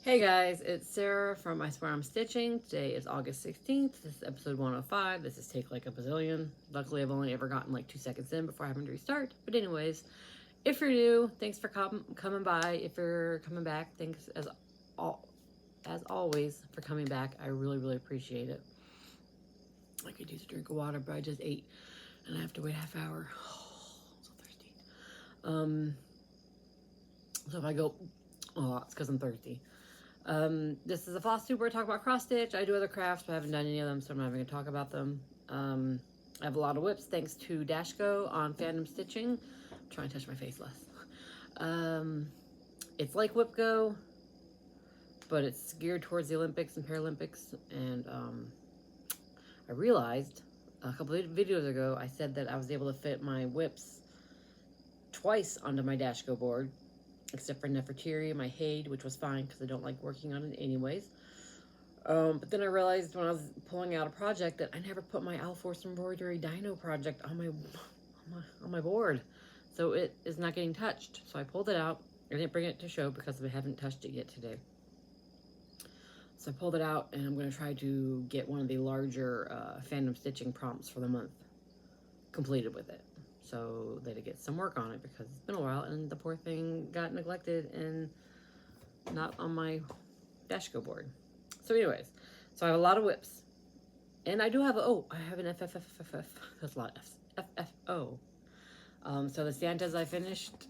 Hey guys, it's Sarah from isweariamstitching. Today is August 16th. This is episode 105. This is Take Like a Bazillion. Luckily, I've only ever gotten like 2 seconds in before having to restart. But anyways, if you're new, thanks for coming by. If you're coming back, thanks as always for coming back. I really appreciate it. I could use a drink of water, but I just ate and I have to wait a half hour. Oh, I'm so thirsty. So if I go, oh, it's because I'm thirsty. This is a Flosstube where I talk about cross stitch. I do other crafts, but I haven't done any of them, so I'm not even going to talk about them. I have a lot of whips thanks to Dashgo on Fandom Stitching. I'm trying to touch my face less. It's like WhipGo, but it's geared towards the Olympics and Paralympics. And I realized a couple of videos ago, I said that I was able to fit my whips twice onto my Dashgo board, except for Nefertiti, my Hade, which was fine because I don't like working on it anyways. But then I realized when I was pulling out a project that I never put my Alforce embroidery dino project on my board, so it is not getting touched. So I pulled it out. I didn't bring it to show because we haven't touched it yet today. So I pulled it out, and I'm going to try to get one of the larger fandom stitching prompts for the month completed with it, so that it gets some work on it, because it's been a while and the poor thing got neglected and not on my Dashgo board. So anyways, so I have a lot of whips, and I do have I have an FFFFF. That's a lot of F's. FFO. So the Santas I finished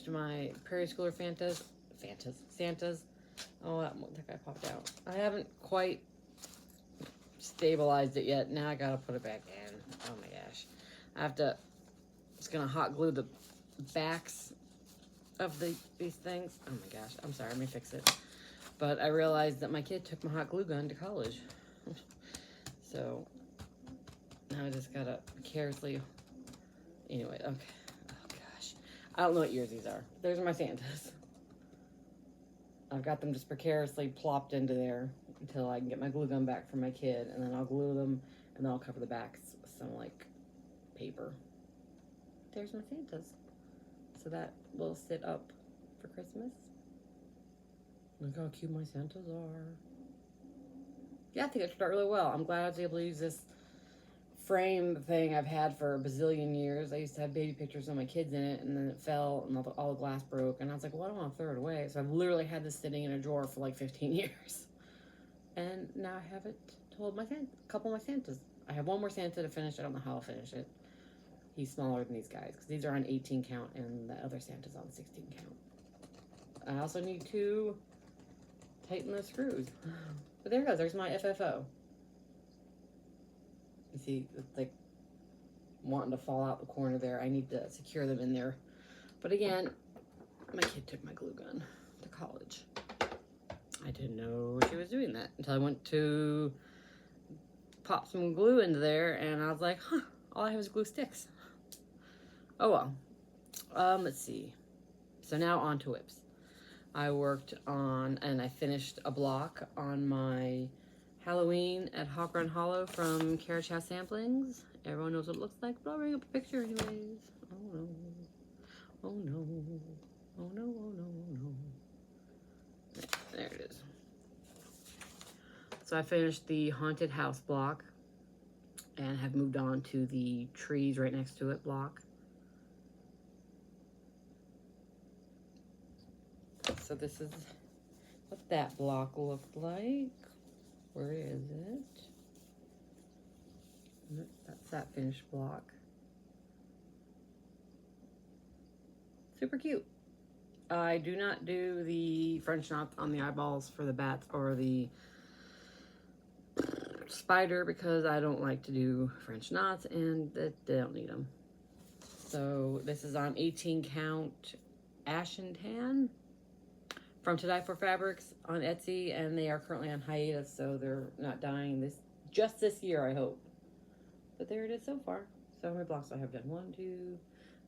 my Prairie Schooler Santas. Oh, that guy popped out. I haven't quite stabilized it yet. Now I gotta put it back in. Oh my gosh. I have to, it's gonna hot glue the backs of these things. Oh my gosh, I'm sorry, let me fix it. But I realized that my kid took my hot glue gun to college. So now I just gotta carelessly, anyway, okay. Oh gosh, I don't know what years these are. There's my Santas. I've got them just precariously plopped into there until I can get my glue gun back from my kid, and then I'll glue them, and then I'll cover the backs with some like paper. There's my Santas. So that will sit up for Christmas. Look how cute my Santas are. Yeah, I think it turned out really well. I'm glad I was able to use this frame thing I've had for a bazillion years. I used to have baby pictures of my kids in it, and then it fell and all the glass broke, and I was like, well, I don't want to throw it away. So I've literally had this sitting in a drawer for like 15 years. And now I have it to hold a couple of my Santas. I have one more Santa to finish. I don't know how I'll finish it. He's smaller than these guys because these are on 18 count and the other Santa's on 16 count. I also need to tighten the screws. But there it goes. There's my FFO. You see, it's like wanting to fall out the corner there. I need to secure them in there. But again, my kid took my glue gun to college. I didn't know she was doing that until I went to pop some glue into there, and I was like, huh, all I have is glue sticks. Oh well. Let's see. So now on to whips. I worked on, and I finished a block on my Halloween at Hawk Run Hollow from Carriage House Samplings. Everyone knows what it looks like, but I'll bring up a picture anyways. Oh no. Oh no. Oh no, oh no, oh no. There it is. So I finished the haunted house block and have moved on to the trees right next to it block. So this is what that block looked like. Where is it? That's that finished block. Super cute. I do not do the French knots on the eyeballs for the bats or the spider because I don't like to do French knots and they don't need them. So this is on 18 count Ashen Tan from To Die For Fabrics on Etsy, and they are currently on hiatus, so they're not dying just this year, I hope. But there it is so far. So how many blocks do I have done? 1, 2,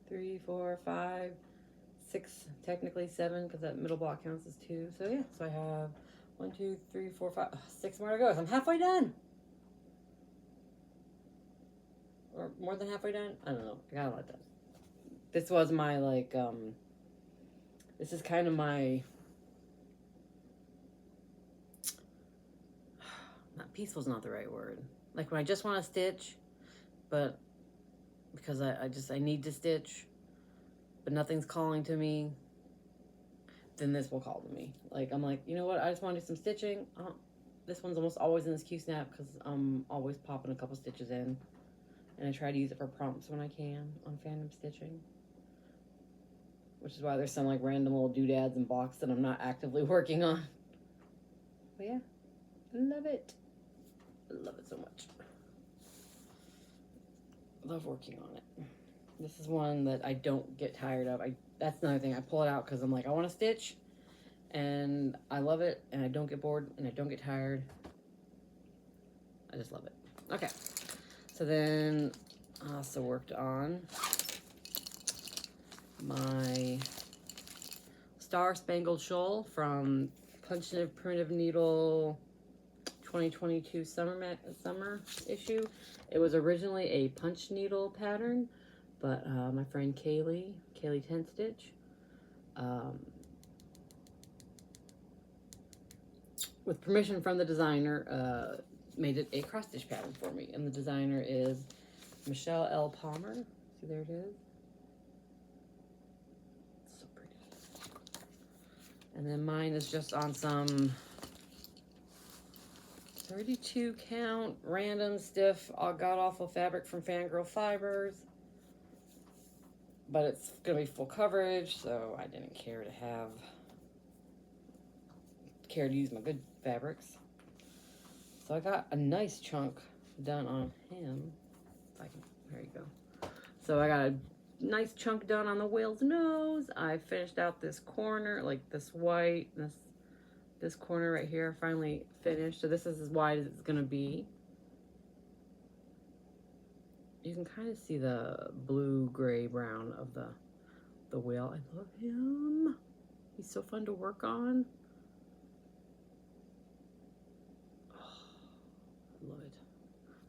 3, 4, 5, 6, technically 7, because that middle block counts as 2. So yeah, so I have 1, 2, 3, 4, 5, 6 more to go. So I'm halfway done. Or more than halfway done? I don't know. I got a lot done. This was my, like, this is kind of my peaceful's not the right word. Like when I just want to stitch, but because I need to stitch, but nothing's calling to me, then this will call to me. Like, I'm like, you know what? I just want to do some stitching. This one's almost always in this Q-snap because I'm always popping a couple stitches in. And I try to use it for prompts when I can on fandom stitching. Which is why there's some like random little doodads and blocks that I'm not actively working on. But yeah, love it. I love it so much. Love working on it. This is one that I don't get tired of. That's another thing. I pull it out because I'm like, I want to stitch. And I love it. And I don't get bored. And I don't get tired. I just love it. Okay. So then I also worked on my Star Spangled Shawl from Punch Primitive Needle 2022 summer issue. It was originally a punch needle pattern, but my friend Kaylee Tent Stitch, with permission from the designer, made it a cross stitch pattern for me. And the designer is Michelle L. Palmer. See, there it is. So pretty. And then mine is just on some 32 count random stiff god awful fabric from Fangirl Fibers, but it's gonna be full coverage, so I didn't care to use my good fabrics. So I got a nice chunk done on him. If I can, there you go. So I got a nice chunk done on the whale's nose. I finished out this corner, like this white, this corner right here, finally finished. So this is as wide as it's gonna be. You can kind of see the blue, gray, brown of the whale. I love him. He's so fun to work on. Oh, I love it.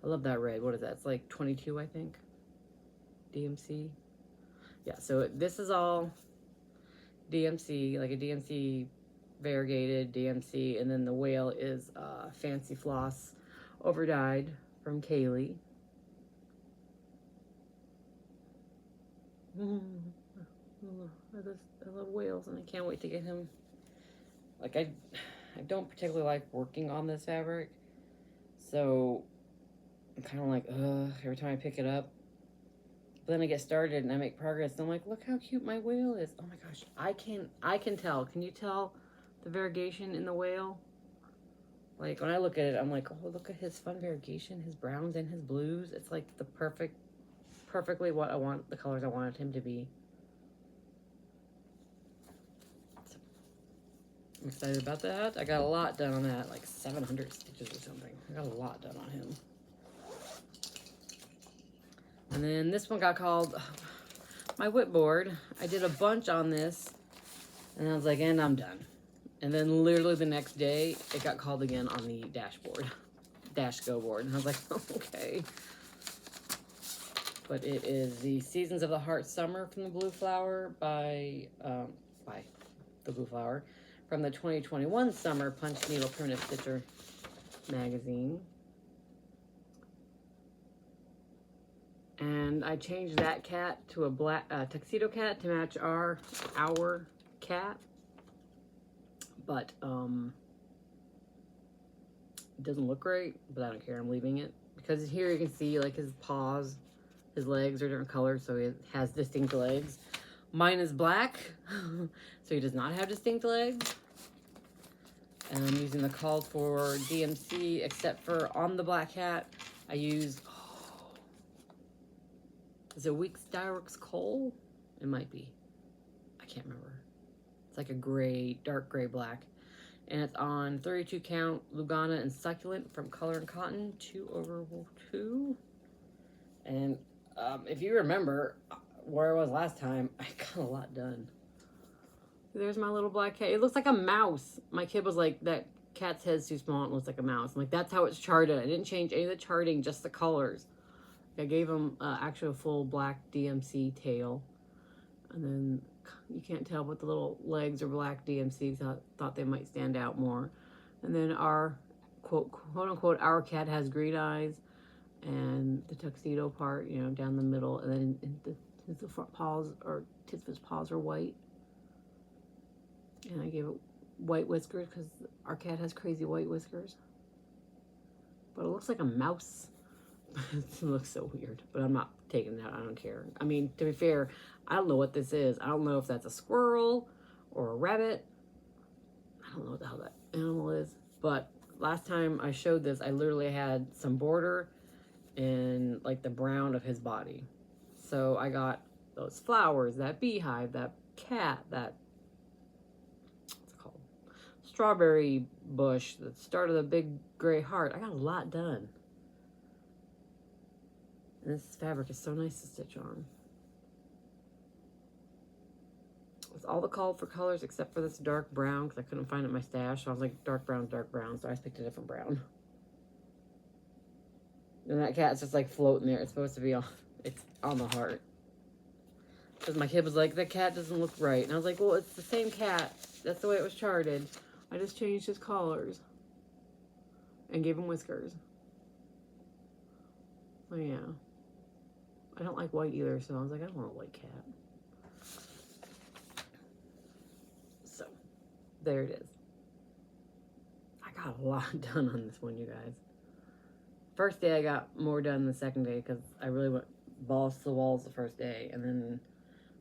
I love that red. What is that? It's like 22, I think. DMC. Yeah, so this is all DMC, like a DMC variegated DMC, and then the whale is Fancy Floss overdyed from Kaylee. I love whales, and I can't wait to get him. Like, I don't particularly like working on this fabric, so I'm kind of like, ugh, every time I pick it up. But then I get started and I make progress, and I'm like, look how cute my whale is. Oh my gosh, I can tell. Can you tell the variegation in the whale? Like, when I look at it, I'm like, oh, look at his fun variegation, his browns and his blues. It's like the perfectly what I want, the colors I wanted him to be. So, I'm excited about that. I got a lot done on that, like 700 stitches or something. I got a lot done on him. And then this one got called my whipboard. I did a bunch on this, and I was like, and I'm done. And then literally the next day, it got called again on the dashgo board. And I was like, okay. But it is the Seasons of the Heart Summer from the Blue Flower by the Blue Flower from the 2021 Summer Punch Needle Primitive Stitcher magazine. And I changed that cat to a black tuxedo cat to match our cat. But it doesn't look great, but I don't care. I'm leaving it because here you can see like his paws, his legs are different colors, so he has distinct legs. Mine is black, so he does not have distinct legs. And I'm using the called for DMC, except for on the black cat, I use, is it Weeks Dyerworks Coal? It might be. I can't remember. It's like a gray, dark gray black. And it's on 32 count Lugana and Succulent from Color and Cotton 2/2. And if you remember where I was last time, I got a lot done. There's my little black cat. It looks like a mouse. My kid was like, that cat's head's too small and looks like a mouse. I'm like, that's how it's charted. I didn't change any of the charting, just the colors. I gave him actually a full black DMC tail. And then you can't tell, but the little legs are black DMC. So I thought they might stand out more. And then our quote unquote, our cat has green eyes, and the tuxedo part, you know, down the middle, and then the front paws, or tips of his paws, are white. And I gave it white whiskers because our cat has crazy white whiskers. But it looks like a mouse. It looks so weird, but I'm not taking that. I don't care. I mean, to be fair, I don't know what this is. I don't know if that's a squirrel or a rabbit. I don't know what the hell that animal is. But last time I showed this, I literally had some border in like the brown of his body. So I got those flowers, that beehive, that cat, that, what's it called, strawberry bush that started a big gray heart. I got a lot done. And this fabric is so nice to stitch on. It's all the called for colors except for this dark brown because I couldn't find it in my stash. So I was like, dark brown, so I just picked a different brown. And that cat's just like floating there. It's supposed to be on, it's on the heart. Because my kid was like, the cat doesn't look right. And I was like, well, it's the same cat. That's the way it was charted. I just changed his collars and gave him whiskers. So yeah. I don't like white either, so I was like, I don't want a white cat. So, there it is. I got a lot done on this one, you guys. First day I got more done than the second day because I really went balls to the walls the first day. And then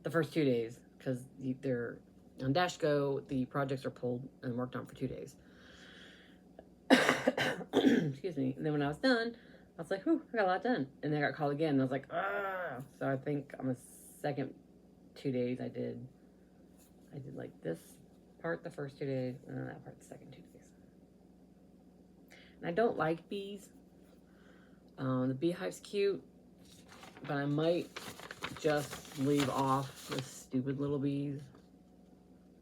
the first 2 days, because they're on dashgo, the projects are pulled and worked on for 2 days. Excuse me. And then when I was done, I was like, whew, I got a lot done. And then I got called again, and I was like, ah. So I think on the second 2 days I did like this part the first 2 days, and then that part the second 2 days. And I don't like bees. The beehive's cute, but I might just leave off the stupid little bees.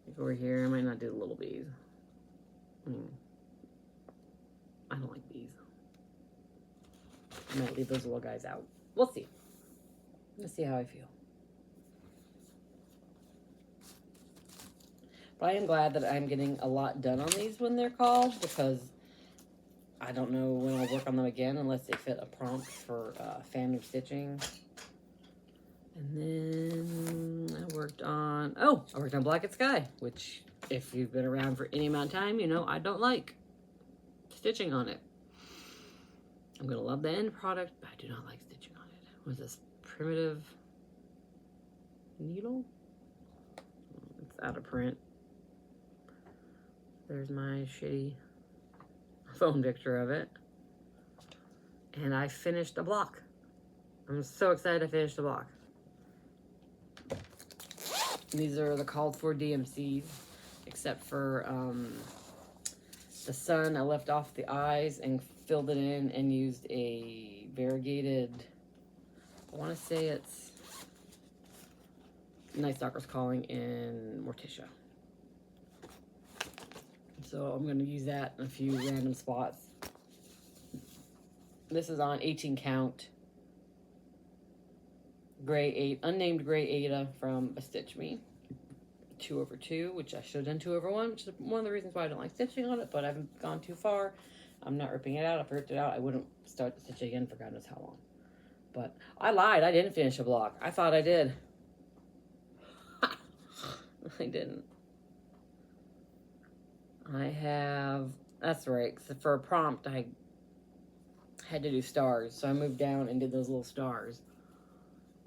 Like over here, I might not do the little bees. I don't like bees. I might leave those little guys out. We'll see. Let's see how I feel. But I am glad that I'm getting a lot done on these when they're called, because I don't know when I'll work on them again unless they fit a prompt for fandom stitching. And then I worked on Black and Sky, which if you've been around for any amount of time, you know I don't like stitching on it. I'm going to love the end product, but I do not like stitching on it. What is this? Primitive needle? It's out of print. There's my shitty phone picture of it. And I finished a block. I'm so excited I finished a block. These are the called for DMCs, except for the sun. I left off the eyes and filled it in and used a variegated, I want to say it's Night Stalker's Calling in Morticia. So I'm going to use that in a few random spots. This is on 18 count. Unnamed Gray Ada from A Stitch Me. 2/2, which I should have done 2/1, which is one of the reasons why I don't like stitching on it, but I haven't gone too far. I'm not ripping it out. If I ripped it out, I wouldn't start the stitch again for God knows how long. But I lied. I didn't finish a block. I thought I did. I didn't. That's right. So for a prompt, I had to do stars. So I moved down and did those little stars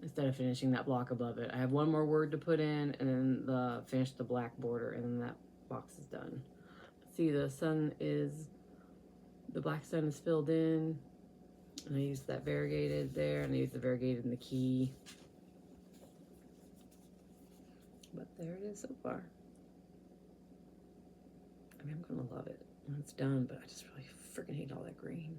instead of finishing that block above it. I have one more word to put in and then finish the black border, and then that box is done. See, the black sun is filled in, and I used that variegated there, and I used the variegated in the key. But there it is so far. I mean, I'm gonna love it when it's done, but I just really freaking hate all that green.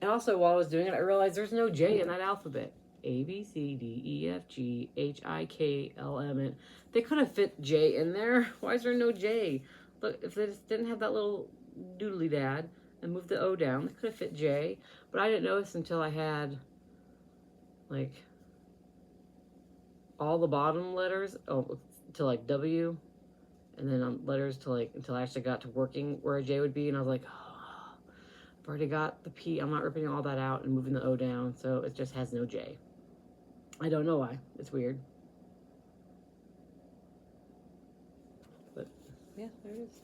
And also, while I was doing it, I realized there's no J in that alphabet. A, B, C, D, E, F, G, H, I, K, L, M, N. They could have fit J in there. Why is there no J? Look, if they just didn't have that little doodly dad and moved the O down, they could have fit J. But I didn't notice until I had, like, all the bottom letters, to like W, and then on letters to like, until I actually got to working where a J would be, and I was like, oh, I've already got the P. I'm not ripping all that out and moving the O down, so it just has no J. I don't know why. It's weird. But yeah, there it is.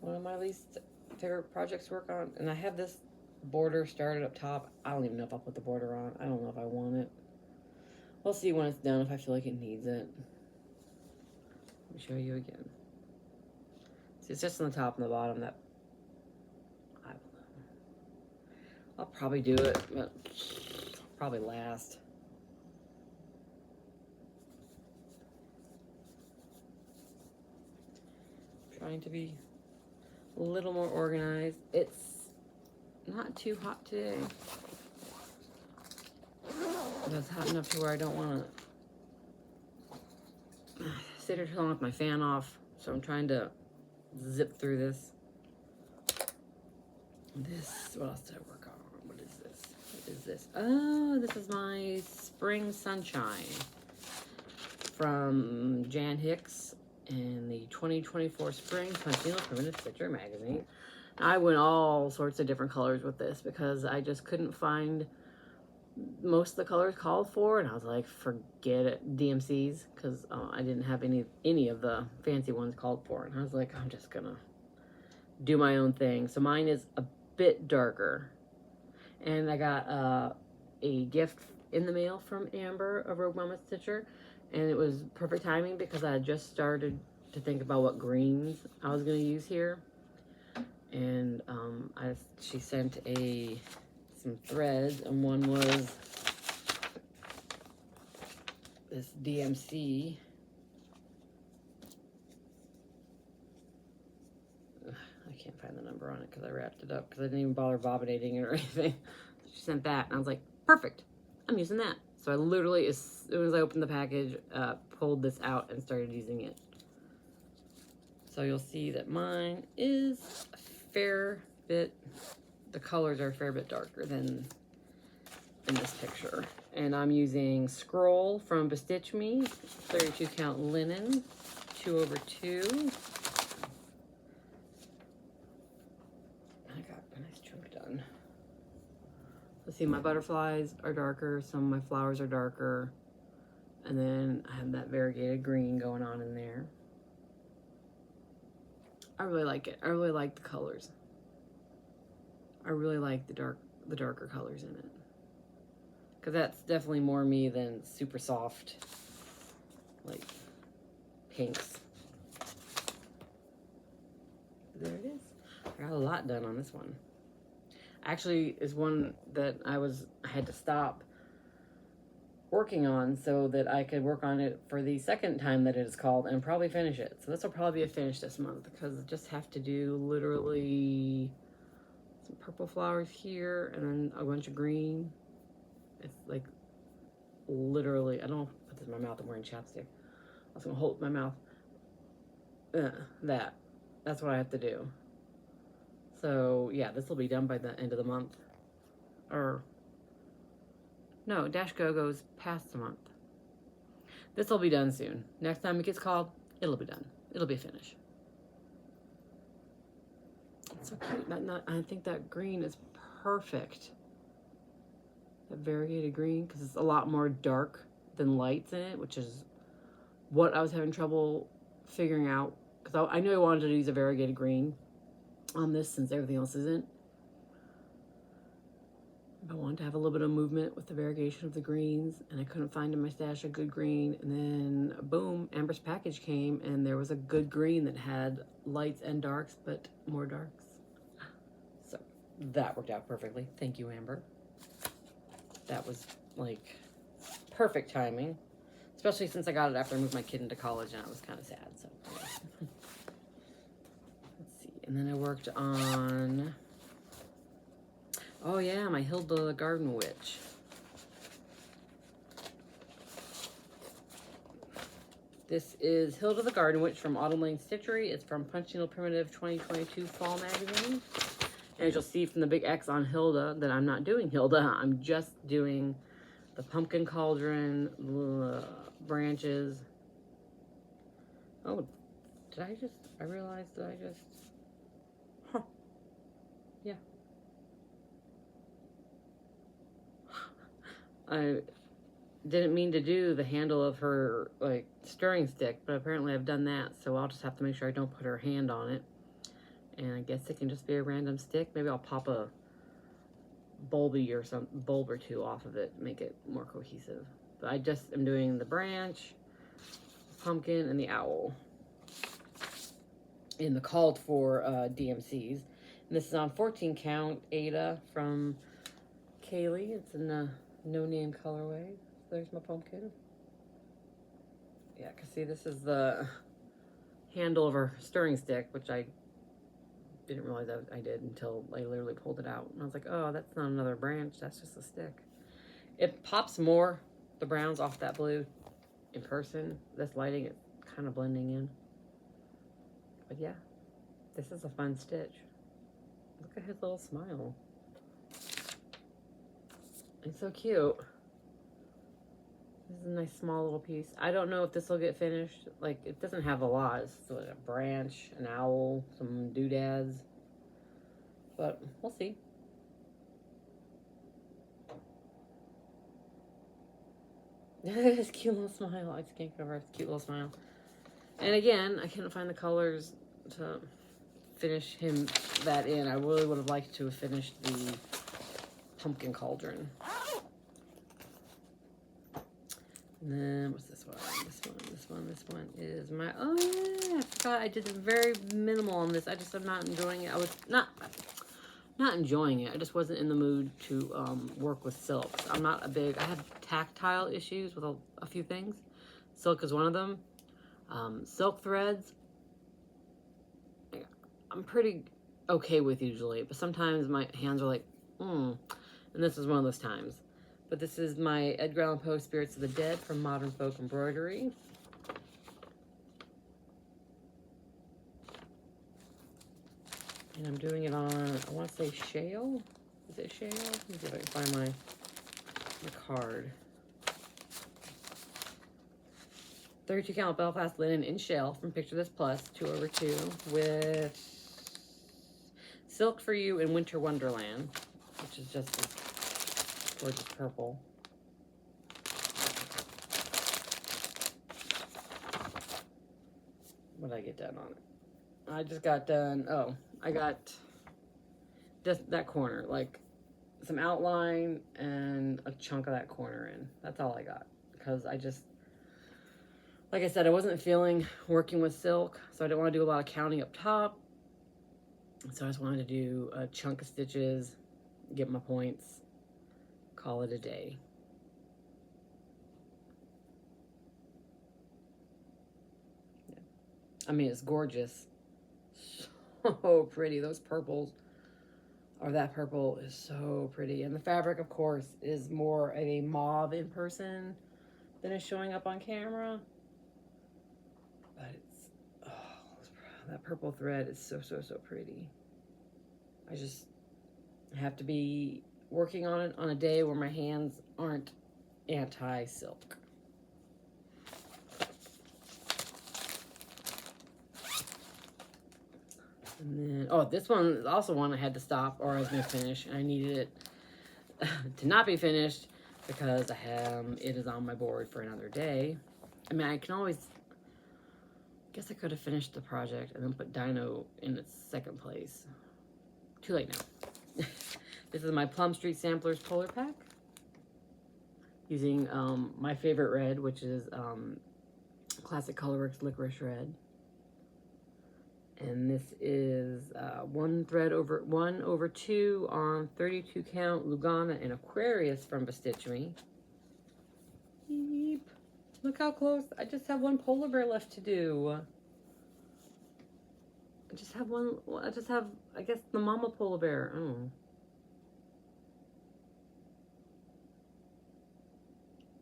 One of my least favorite projects to work on. And I have this border started up top. I don't even know if I'll put the border on. I don't know if I want it. We'll see when it's done if I feel like it needs it. Let me show you again. See, it's just on the top and the bottom that I don't know. I'll probably do it, but probably last. Trying to be a little more organized. It's not too hot today. It's hot enough to where I don't want to sit here too long with my fan off. So I'm trying to zip through this. What else did I work on? What is this? What is this? Oh, this is my Spring Sunshine from Jan Hicks in the 2024 Spring Continual Primitive Stitcher magazine. I went all sorts of different colors with this because I just couldn't find most of the colors called for, and I was like, forget it, DMCs, because I didn't have any of the fancy ones called for, and I was like, I'm just gonna do my own thing. So mine is a bit darker, and I got a gift in the mail from Amber, a Rogue Mama Stitcher, and it was perfect timing because I had just started to think about what greens I was gonna use here, and she sent some threads, and one was this DMC. I can't find the number on it because I wrapped it up because I didn't even bother bobbinating it or anything. She sent that, and I was like, perfect, I'm using that. So I literally, as soon as I opened the package, pulled this out and started using it. So you'll see that mine is a fair bit, the colors are a fair bit darker than in this picture. And I'm using Scroll from Bestitch Me, 32 count linen, 2/2. I got a nice chunk done. Let's see, my butterflies are darker, some of my flowers are darker, and then I have that variegated green going on in there. I really like it. I really like the colors. I really like the darker colors in it. Because that's definitely more me than super soft, like, pinks. There it is. I got a lot done on this one. Actually, is one that I had to stop working on so that I could work on it for the second time that it is called and probably finish it. So this will probably be a finish this month because I just have to do literally some purple flowers here and then a bunch of green. It's like literally, I don't know, put this in my mouth, I'm wearing chapstick. I was gonna hold my mouth. That's what I have to do. So yeah, this will be done by the end of the month. Or no, dashgo goes past the month. This will be done soon. Next time it gets called, it'll be done. It'll be a finish. It's so cute. I think that green is perfect. That variegated green, because it's a lot more dark than lights in it, which is what I was having trouble figuring out. Because I knew I wanted to use a variegated green on this since everything else isn't. I wanted to have a little bit of movement with the variegation of the greens, and I couldn't find in my stash a good green. And then boom, Amber's package came, and there was a good green that had lights and darks, but more darks. So that worked out perfectly. Thank you, Amber. That was like perfect timing, especially since I got it after I moved my kid into college, and I was kind of sad. So let's see. And then I worked on, oh yeah, my Hilda the Garden Witch. This is Hilda the Garden Witch from Autumn Lane Stitchery. It's from Punchy Little Primitive 2022 Fall Magazine. And as you'll see from the big X on Hilda that I'm not doing Hilda. I'm just doing the pumpkin cauldron, branches. Oh, I realized that huh, yeah. I didn't mean to do the handle of her, like, stirring stick, but apparently I've done that, so I'll just have to make sure I don't put her hand on it. And I guess it can just be a random stick. Maybe I'll pop a bulb or two off of it, make it more cohesive. But I just am doing the branch, pumpkin, and the owl in the called for DMCs. And this is on 14 count Ada from Kaylee. It's in a no-name colorway. There's my pumpkin. Yeah, because see, this is the handle of her stirring stick, which I didn't realize I did until I literally pulled it out. And I was like, oh, that's not another branch. That's just a stick. It pops more, the browns off that blue in person. This lighting, it's kind of blending in. But yeah, this is a fun stitch. Look at his little smile. It's so cute. This is a nice small little piece. I don't know if this will get finished. Like, it doesn't have a lot. It's like a branch, an owl, some doodads. But we'll see. His cute little smile. I just can't get over his cute little smile. And again, I couldn't find the colors to finish him that in. I really would have liked to have finished the pumpkin cauldron. And then what's this one? This one is my, oh yeah, I forgot I did very minimal on this. I just am not enjoying it. I was not enjoying it. I just wasn't in the mood to work with silks. I'm not a big, I have tactile issues with a few things. Silk is one of them. Silk threads, I'm pretty okay with usually, but sometimes my hands are like, and this is one of those times. But this is my Edgar Allan Poe Spirits of the Dead from Modern Folk Embroidery. And I'm doing it on, I want to say shale. Is it shale? Let me see if I can find my card. 32 count Belfast linen in shale from Picture This Plus, 2/2, with Silk for You in Winter Wonderland, which is just this gorgeous purple. What did I get done on it? I just got done, I got just that corner, like some outline and a chunk of that corner in. That's all I got, because I just, like I said, I wasn't feeling working with silk, so I didn't want to do a lot of counting up top. So I just wanted to do a chunk of stitches, get my points, call it a day. Yeah. I mean, it's gorgeous. So pretty. Those purples, or that purple is so pretty. And the fabric, of course, is more of a mauve in person than is showing up on camera. But it's, that purple thread is so, so, so pretty. I just have to be working on it on a day where my hands aren't anti-silk. And then, this one is also one I had to stop, or I was going to finish, and I needed it to not be finished because it is on my board for another day. I mean, I can always, guess I could have finished the project and then put Dino in its second place. Too late now. This is my Plum Street Samplers Polar Pack, using my favorite red, which is Classic Colorworks Licorice Red. And this is 1/2 on 32 count Lugana and Aquarius from Bestitch Me. Yeep. Look how close. I just have one polar bear left to do. I guess, the mama polar bear. Oh.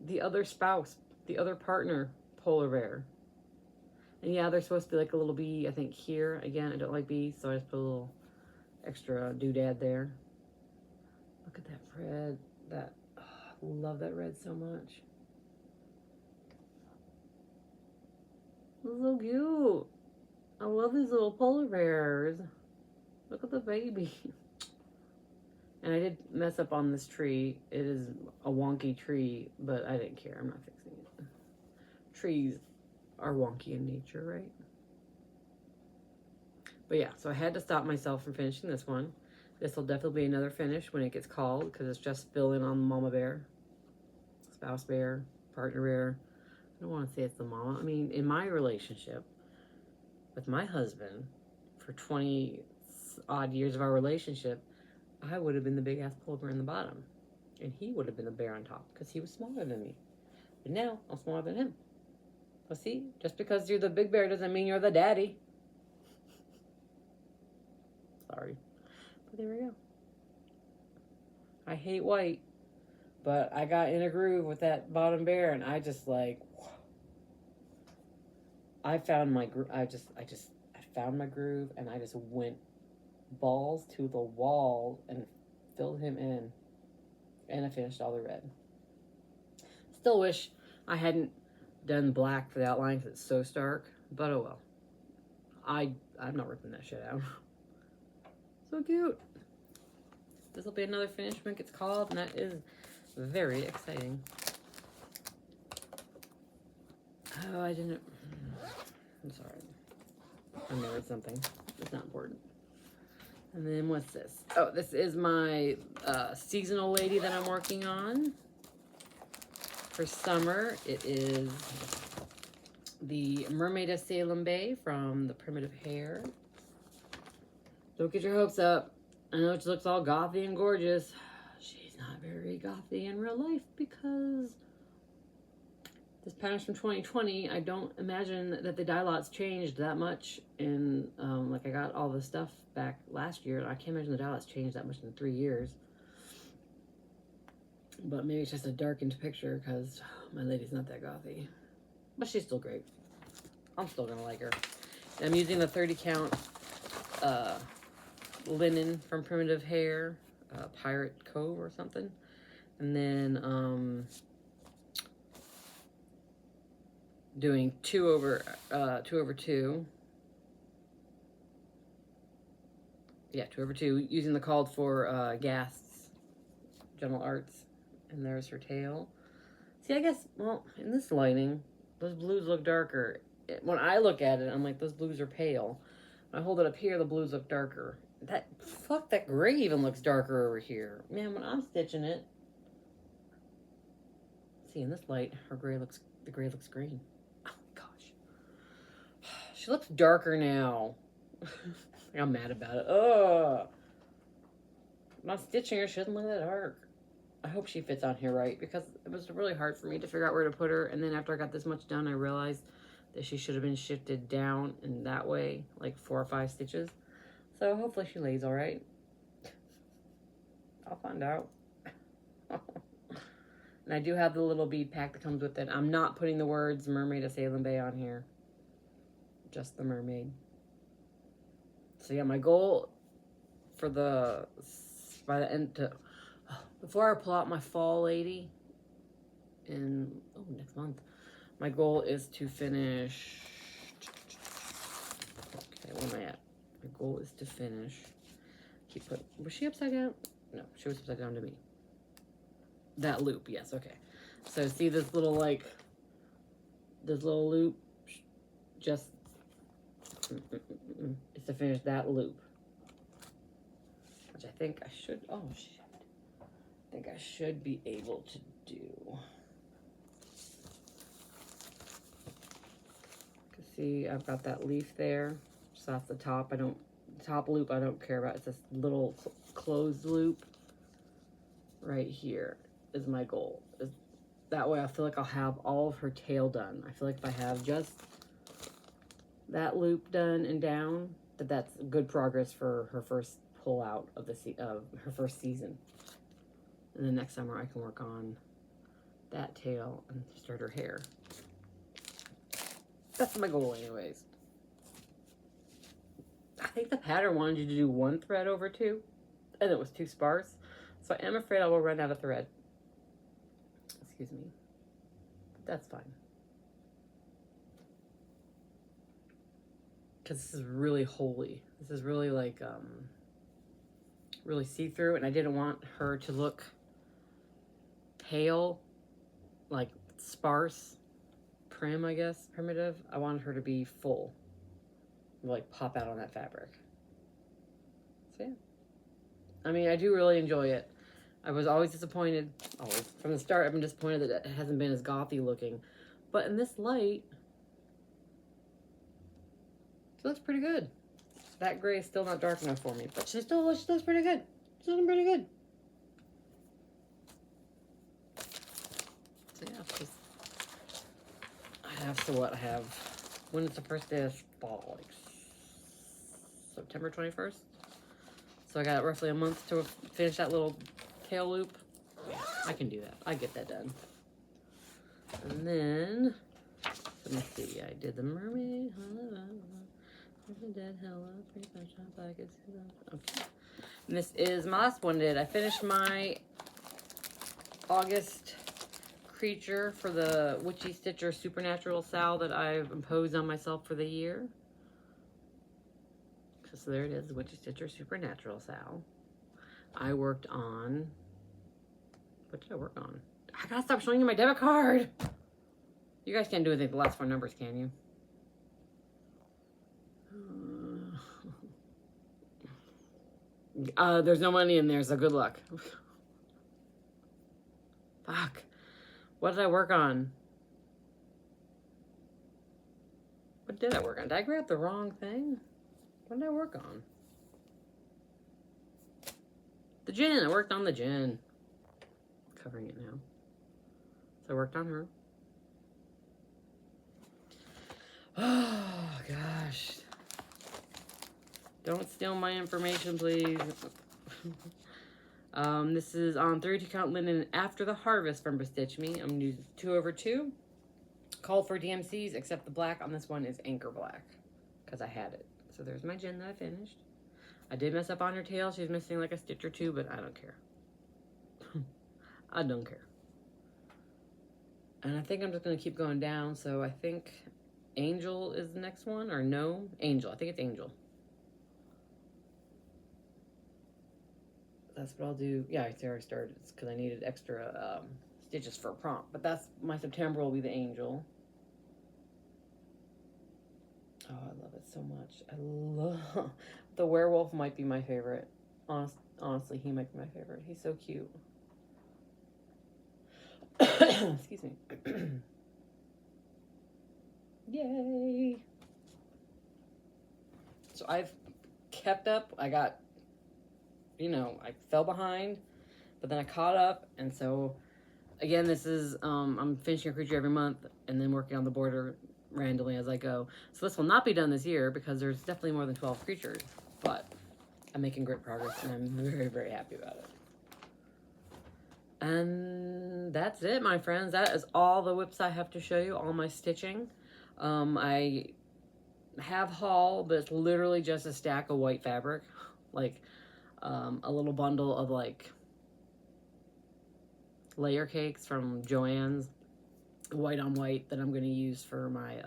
The other spouse, the other partner polar bear. And yeah, they're supposed to be like a little bee, I think, here. Again, I don't like bees, so I just put a little extra doodad there. Look at that red. I love that red so much. It's so cute. love these little polar bears. Look at the baby. And I did mess up on this tree. It is a wonky tree, but I didn't care. I'm not fixing it. Trees are wonky in nature, right? But yeah, so I had to stop myself from finishing this one. This will definitely be another finish when it gets called, because it's just filling on the mama bear, spouse bear, partner bear. I don't want to say it's the mama. I mean, in my relationship with my husband, for 20 odd years of our relationship, I would have been the big ass polar bear in the bottom, and he would have been the bear on top because he was smaller than me. But now I'm smaller than him. Well, see, just because you're the big bear doesn't mean you're the daddy. Sorry, but there we go. I hate white, but I got in a groove with that bottom bear, and I just like, I found my groove. I found my groove, and I just went balls to the wall and filled him in, and I finished all the red. Still wish I hadn't done black for the outline because it's so stark, but oh well. I'm not ripping that shit out. So cute. This will be another finish when it gets called, and that is very exciting. Oh, I didn't. I'm sorry. I married something. It's not important. And then what's this? Oh, this is my seasonal lady that I'm working on for summer. It is the Mermaid of Salem Bay from the Primitive Hair. Don't get your hopes up. I know she looks all gothy and gorgeous. She's not very gothy in real life because this pattern's from 2020. I don't imagine that the dye lots changed that much. And like I got all the stuff back last year. I can't imagine the dye lots changed that much in 3 years. But maybe it's just a darkened picture because my lady's not that gothy. But she's still great. I'm still gonna like her. And I'm using the 30 count linen from Primitive Hair, Pirate Cove or something. And then doing 2 over 2. Yeah, 2 over 2, using the called for Gast's General Arts. And there's her tail. See, I guess, well, in this lighting, those blues look darker. When I look at it, I'm like, those blues are pale. When I hold it up here, the blues look darker. That gray even looks darker over here. Man, when I'm stitching it, see, in this light, the gray looks green. Oh my gosh. She looks darker now. I'm mad about it. Ugh. My stitching her shouldn't look that dark. I hope she fits on here right, because it was really hard for me to figure out where to put her. And then after I got this much done, I realized that she should have been shifted down in that way, like 4 or 5 stitches. So hopefully she lays all right. I'll find out. And I do have the little bead pack that comes with it. I'm not putting the words Mermaid of Salem Bay on here. Just the mermaid. So yeah, my goal for by the end to, before I pull out my fall lady in, next month, my goal is to finish, okay, where am I at? My goal is to finish, was she upside down? No, she was upside down to me. That loop, yes, okay. So see this little, this little loop, just, is to finish that loop. Which I think I should, oh shit. I think I should be able to do. See, I've got that leaf there. So that's the top. The top loop I don't care about. It's this little closed loop right here is my goal. That way I feel like I'll have all of her tail done. I feel like if I have just that loop done and down, that's good progress for her first pull out of her first season. And then next summer I can work on that tail and start her hair. That's my goal anyways. I think the pattern wanted you to do 1 thread over 2, and it was too sparse. So I am afraid I will run out of thread. Excuse me. But that's fine. because this is really holy. This is really like, really see-through, and I didn't want her to look pale, like sparse, prim, I guess, primitive. I wanted her to be full, like pop out on that fabric. So yeah. I mean, I do really enjoy it. I was always disappointed, always. From the start, I've been disappointed that it hasn't been as gothy looking. But in this light, it looks pretty good. That gray is still not dark enough for me, but she looks pretty good. She's looking pretty good. So yeah, just, I have, when is the first day of fall? Like September 21st? So I got roughly a month to finish that little tail loop. I can do that. I get that done. And then, let me see. I did the mermaid. Dead Hilda. Okay. And this is my last one. I finished my August creature for the Witchy Stitcher Supernatural Sal that I've imposed on myself for the year. So there it is, the Witchy Stitcher Supernatural Sal. I worked on, what did I work on? I gotta stop showing you my debit card. You guys can't do anything with the last 4 numbers, can you? There's no money in there, so good luck. Fuck. What did I work on? What did I work on? Did I grab the wrong thing? What did I work on? The gin. I worked on the gin. Covering it now. So I worked on her. Oh, gosh. Don't steal my information, please. This is on 32 count linen after the harvest from Bestitch Me. I'm going to use 2/2. Called for DMCs, except the black on this one is Anchor Black. Because I had it. So there's my gin that I finished. I did mess up on her tail. She's missing like a stitch or 2, but I don't care. I don't care. And I think I'm just going to keep going down. So I think Angel is the next one. Or no, Angel. I think it's Angel. That's what I'll do. Yeah, I already started. It's because I needed extra stitches for a prompt. But that's my September will be the Angel. Oh, I love it so much. I love the werewolf might be my favorite. Honestly, he might be my favorite. He's so cute. Excuse me. Yay. So I've kept up. I got, you know, I fell behind, but then I caught up. And so, again, this is, I'm finishing a creature every month and then working on the border randomly as I go. So this will not be done this year because there's definitely more than 12 creatures, but I'm making great progress and I'm very, very happy about it. And that's it, my friends. That is all the whips I have to show you, all my stitching. I have haul, but it's literally just a stack of white fabric, like a little bundle of like layer cakes from Joann's, white on white, that I'm going to use for my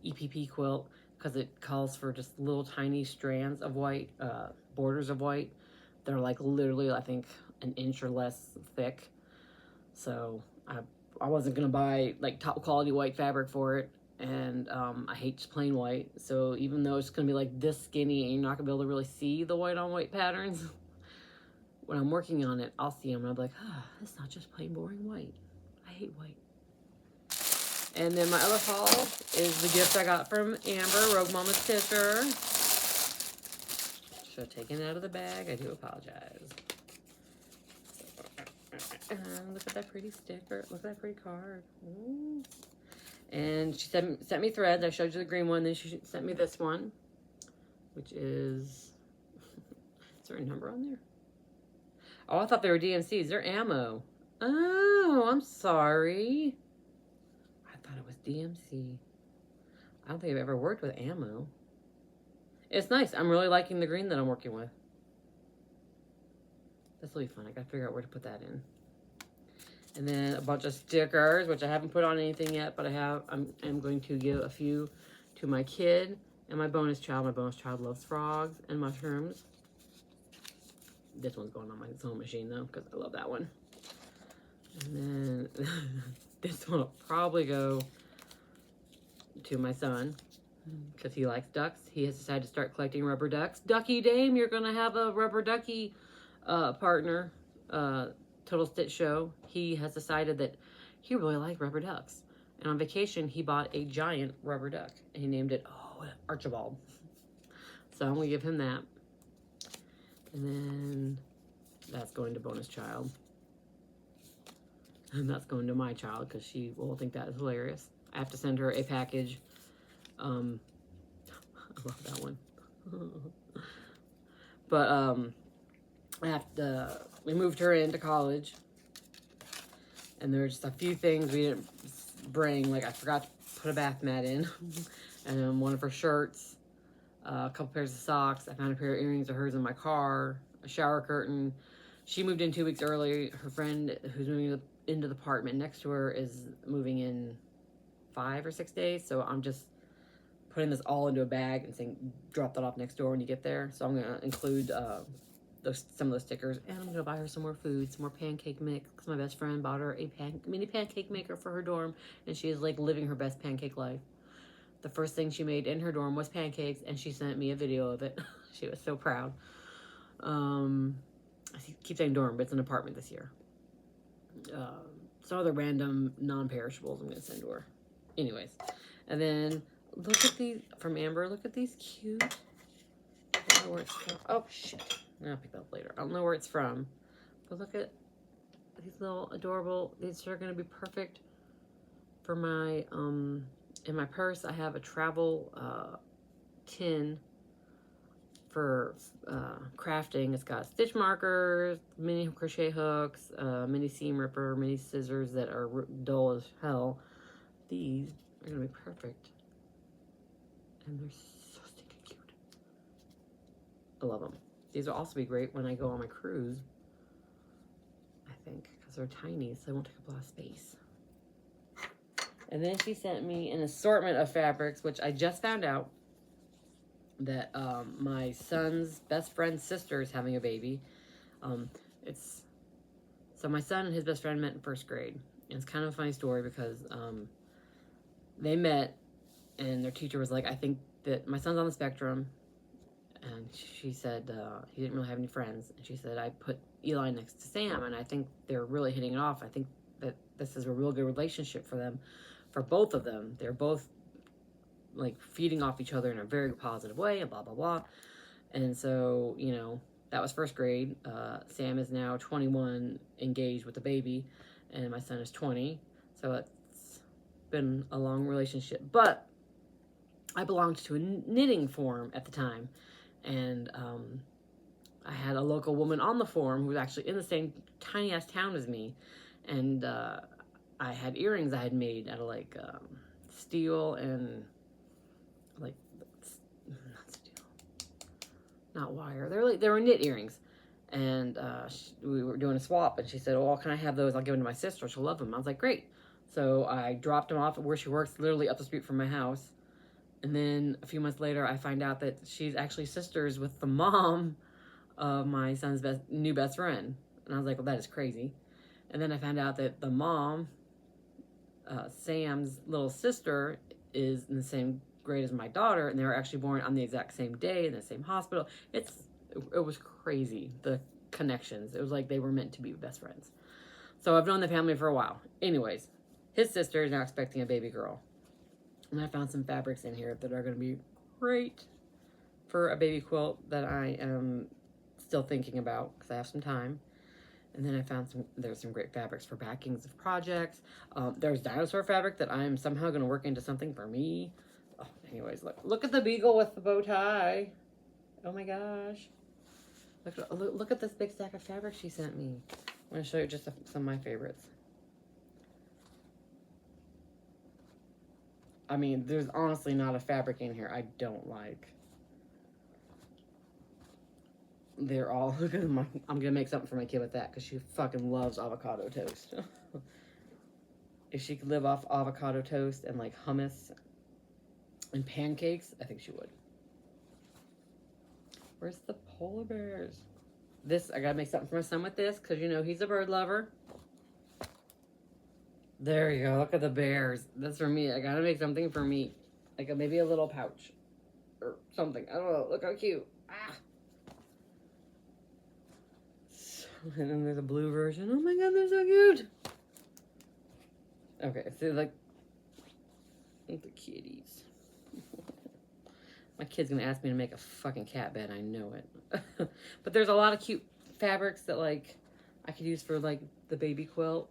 EPP quilt, because it calls for just little tiny strands of white, borders of white. They're like literally, I think, an inch or less thick. So I wasn't going to buy like top quality white fabric for it. And I hate just plain white. So even though it's going to be like this skinny and you're not going to be able to really see the white on white patterns, when I'm working on it, I'll see them and I'll be like, ah, it's not just plain boring white. I hate white. And then my other haul is the gift I got from Amber, Rogue Mama's sister. Should have taken it out of the bag. I do apologize. Look at that pretty sticker. Look at that pretty card. Ooh. And she sent me threads. I showed you the green one. Then she sent me this one, which is... Is there a number on there? Oh, I thought they were DMCs. They're ammo. Oh, I'm sorry. I thought it was DMC. I don't think I've ever worked with ammo. It's nice. I'm really liking the green that I'm working with. This will be fun. I gotta figure out where to put that in. And then a bunch of stickers, which I haven't put on anything yet, but I'm going to give a few to my kid And my bonus child loves frogs and mushrooms. This one's going on my sewing machine though, because I love that one. And then this one will probably go to my son, because he likes ducks. He has decided to start collecting rubber ducks. Ducky Dame, you're gonna have a rubber ducky partner, Total Stitch show. He has decided that he really likes rubber ducks. And on vacation, he bought a giant rubber duck. And he named it, Archibald. So I'm gonna give him that. And then that's going to bonus child. And that's going to my child, because she will think that is hilarious. I have to send her a package. I love that one. But we moved her into college, and there were just a few things we didn't bring. Like, I forgot to put a bath mat in, and then one of her shirts, a couple pairs of socks. I found a pair of earrings of hers in my car, a shower curtain. She moved in 2 weeks early. Her friend who's moving into the apartment next to her is moving in 5 or 6 days. So I'm just putting this all into a bag and saying, drop that off next door when you get there. So I'm going to include some of those stickers. And I'm going to buy her some more food, some more pancake mix. Because my best friend bought her a mini pancake maker for her dorm. And she is like living her best pancake life. The first thing she made in her dorm was pancakes. And she sent me a video of it. She was so proud. I keep saying dorm, but it's an apartment this year. Some other random non-perishables I'm going to send to her. Anyways. And then look at these from Amber. Look at these cute. I don't know where it's from. Oh, shit. I'll pick that up later. I don't know where it's from. But look at these little adorable. These are going to be perfect for my, in my purse. I have a travel tin for crafting. It's got stitch markers, mini crochet hooks, mini seam ripper, mini scissors that are dull as hell. These are going to be perfect. And they're so stinking cute. I love them. These will also be great when I go on my cruise, I think, because they're tiny, so they won't take up a lot of space. And then she sent me an assortment of fabrics, which I just found out that my son's best friend's sister is having a baby. So my son and his best friend met in 1st grade. And it's kind of a funny story because they met and their teacher was like, I think that my son's on the spectrum. And she said he didn't really have any friends. And she said, I put Eli next to Sam, and I think they're really hitting it off. I think that this is a real good relationship for them, for both of them. They're both like feeding off each other in a very positive way, and blah, blah, blah. And so, you know, that was 1st grade. Sam is now 21, engaged with a baby, and my son is 20. So it's been a long relationship. But I belonged to a knitting forum at the time, and I had a local woman on the forum who was actually in the same tiny ass town as me, and I had earrings I had made out of like steel and like not steel, not wire. They were knit earrings, and we were doing a swap, and she said, "Oh, can I have those? I'll give them to my sister. She'll love them." I was like, "Great." So I dropped them off at where she works, literally up the street from my house. And then a few months later, I find out that she's actually sisters with the mom of my son's new best friend. And I was like, well, that is crazy. And then I found out that the mom, Sam's little sister, is in the same grade as my daughter. And they were actually born on the exact same day in the same hospital. It was crazy, the connections. It was like they were meant to be best friends. So I've known the family for a while. Anyways, his sister is now expecting a baby girl. And I found some fabrics in here that are going to be great for a baby quilt that I am still thinking about because I have some time. And then I found there's some great fabrics for backings of projects. There's dinosaur fabric that I'm somehow going to work into something for me. Oh, anyways, look at the beagle with the bow tie. Oh my gosh. Look at this big stack of fabric she sent me. I'm going to show you just some of my favorites. I mean, there's honestly not a fabric in here I don't like. They're all, look at them. I'm going to make something for my kid with that because she fucking loves avocado toast. If she could live off avocado toast and like hummus and pancakes, I think she would. Where's the polar bears? This, I gotta make something for my son with this, because you know he's a bird lover. There you go. Look at the bears. That's for me. I gotta make something for me. Like maybe a little pouch. Or something. I don't know. Look how cute. Ah. So, and then there's a blue version. Oh my god, they're so cute. Okay, so like the kitties. My kid's gonna ask me to make a fucking cat bed. I know it. But there's a lot of cute fabrics that like I could use for like the baby quilt.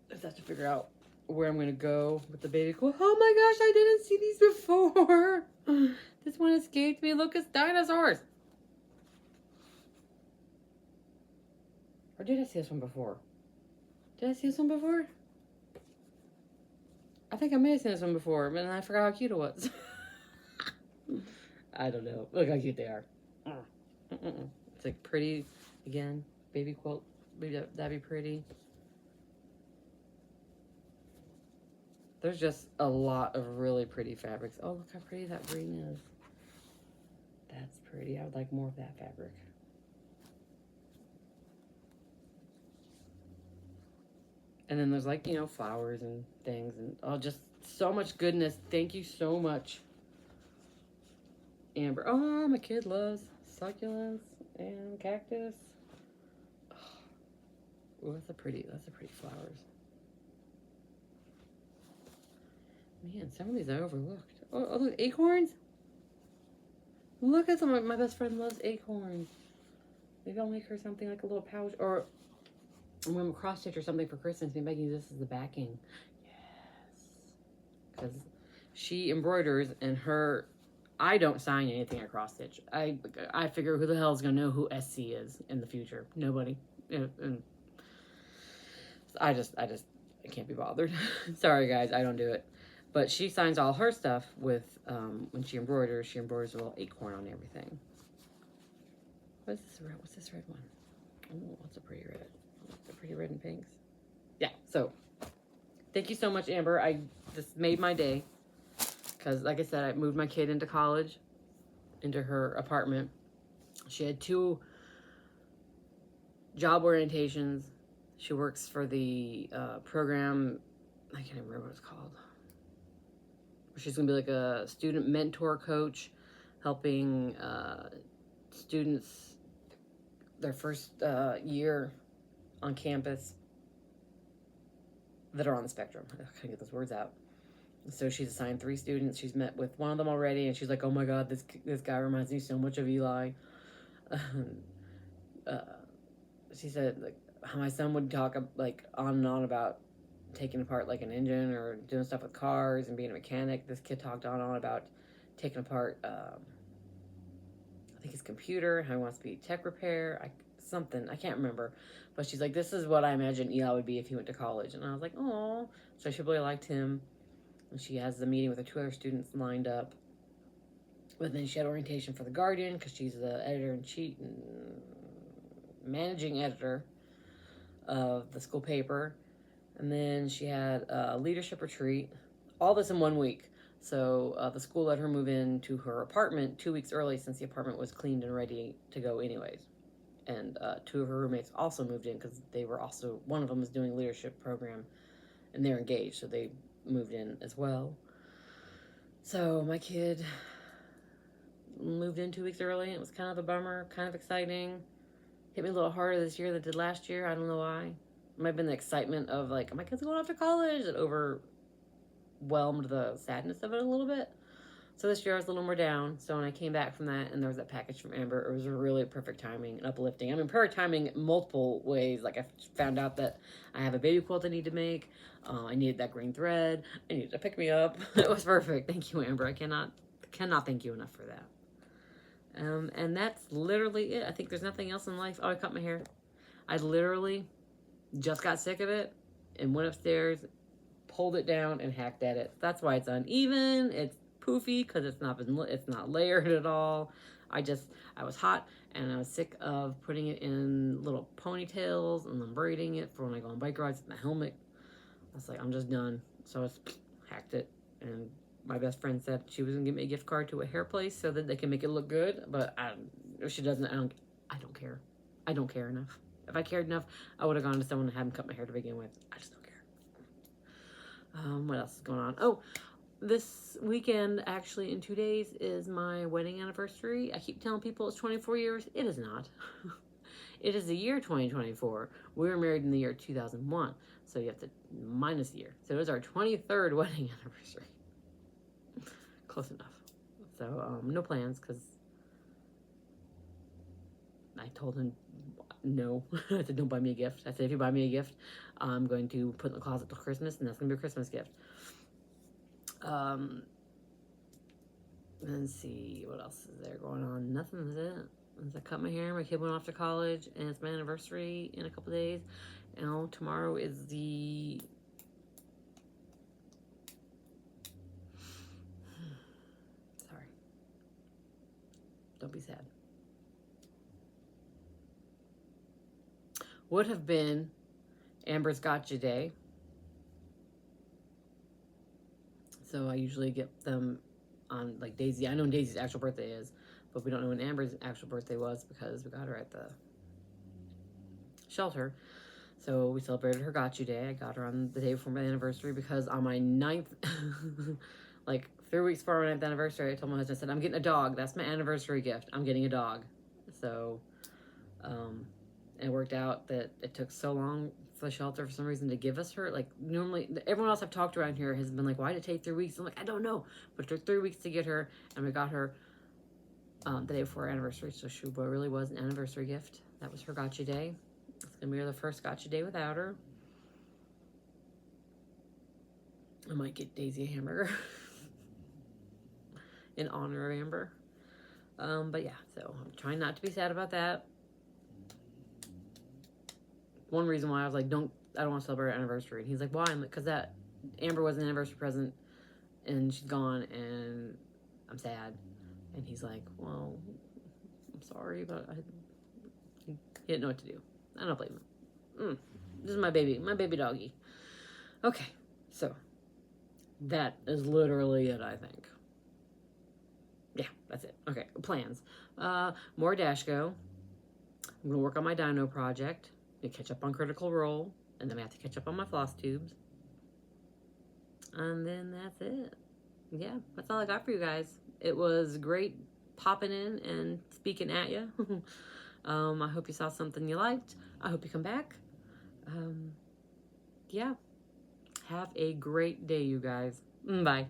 I just have to figure out where I'm gonna go with the baby quilt. Oh my gosh, I didn't see these before. This one escaped me. Look, it's dinosaurs. Or did I see this one before? Did I see this one before? I think I may have seen this one before, but then I forgot how cute it was. I don't know. Look how cute they are. It's like pretty, again, baby quilt. Maybe that'd be pretty. There's just a lot of really pretty fabrics. Oh, look how pretty that green is. That's pretty. I would like more of that fabric. And then there's like, you know, flowers and things and oh, just so much goodness. Thank you so much, Amber. Oh, my kid loves succulents and cactus. Oh, that's a pretty flowers. Man, some of these I overlooked. Oh, look, acorns. Look at some of my best friend loves acorns. Maybe I'll make her something like a little pouch, or I'm going to cross stitch or something for Christmas. Maybe I can use this as the backing. Yes. Because she embroiders and I don't sign anything at cross stitch. I figure who the hell is going to know who SC is in the future? Nobody. And I can't be bothered. Sorry guys, I don't do it. But she signs all her stuff with, when she embroiders a little acorn on everything. What's this red one? Oh, what's a pretty red? The pretty red and pinks. Yeah, so thank you so much, Amber. This made my day. Because, like I said, I moved my kid into college, into her apartment. She had 2 job orientations. She works for the program, I can't remember what it's called. She's going to be like a student mentor coach, helping students their first year on campus that are on the spectrum. I can't get those words out. So she's assigned 3 students. She's met with one of them already, and she's like, "Oh my God, this guy reminds me so much of Eli." She said like how my son would talk like on and on about taking apart like an engine or doing stuff with cars and being a mechanic. This kid talked on and on about taking apart I think his computer, how he wants to be tech repair, I can't remember. But she's like, this is what I imagine Eli would be if he went to college. And I was like, oh. So she really liked him. And she has the meeting with her 2 other students lined up. But then she had orientation for the Guardian because she's the editor-in-chief and managing editor of the school paper. And then she had a leadership retreat. All this in 1 week. So the school let her move into her apartment 2 weeks early since the apartment was cleaned and ready to go anyways. And 2 of her roommates also moved in because they were also, one of them was doing a leadership program and they're engaged. So they moved in as well. So my kid moved in 2 weeks early. It was kind of a bummer, kind of exciting. Hit me a little harder this year than it did last year. I don't know why. It might have been the excitement of like, my kid's going off to college that overwhelmed the sadness of it a little bit. So this year I was a little more down. So when I came back from that and there was that package from Amber, it was really perfect timing and uplifting. I mean, perfect timing multiple ways. Like I found out that I have a baby quilt I need to make. I needed that green thread. I needed to pick me up. It was perfect. Thank you, Amber. I cannot thank you enough for that. And that's literally it. I think there's nothing else in life. Oh, I cut my hair. I literally just got sick of it and went upstairs, pulled it down, and hacked at it. That's why it's uneven. It's poofy because it's not layered at all. I was hot and I was sick of putting it in little ponytails and then braiding it for when I go on bike rides with my helmet. I was like, I'm just done. So I hacked it and my best friend said she was gonna give me a gift card to a hair place so that they can make it look good. But if she doesn't, I don't care. I don't care enough. If I cared enough, I would have gone to someone and had them cut my hair to begin with. I just don't care. What else is going on? Oh, this weekend, actually, in 2 days, is my wedding anniversary. I keep telling people it's 24 years. It is not. It is the year 2024. We were married in the year 2001. So you have to minus the year. So it was our 23rd wedding anniversary. Close enough. So no plans because I told him no. I said, don't buy me a gift. I said, if you buy me a gift, I'm going to put it in the closet till Christmas, and that's going to be a Christmas gift. Let's see, what else is there going on? Nothing, is it? I cut my hair, my kid went off to college, and it's my anniversary in a couple days. And tomorrow is the... Sorry. Don't be sad. Would have been Amber's Gotcha Day. So I usually get them on like Daisy. I know when Daisy's actual birthday is, but we don't know when Amber's actual birthday was because we got her at the shelter. So we celebrated her Gotcha Day. I got her on the day before my anniversary because on my 9th, like 3 weeks before my 9th anniversary, I told my husband, I said, I'm getting a dog. That's my anniversary gift. I'm getting a dog. So, it worked out that it took so long for the shelter for some reason to give us her. Like, normally, everyone else I've talked to around here has been like, why did it take 3 weeks? I'm like, I don't know. But it took 3 weeks to get her, and we got her the day before her anniversary. So she really was an anniversary gift. That was her Gotcha Day. It's going to be the first Gotcha Day without her. I might get Daisy a hamburger in honor of Amber. But yeah, so I'm trying not to be sad about that. One reason why I was like, I don't want to celebrate her anniversary. And he's like, why? I'm like, because that Amber was an anniversary present and she's gone and I'm sad. And he's like, well, I'm sorry, but he didn't know what to do. I don't blame him. This is my baby doggy. Okay, so that is literally it, I think. Yeah, that's it. Okay, plans. More dashgo. I'm going to work on my dino project. I'm going to catch up on Critical Role. And then I have to catch up on my Flosstubes. And then that's it. Yeah, that's all I got for you guys. It was great popping in and speaking at you. I hope you saw something you liked. I hope you come back. Yeah. Have a great day, you guys. Bye.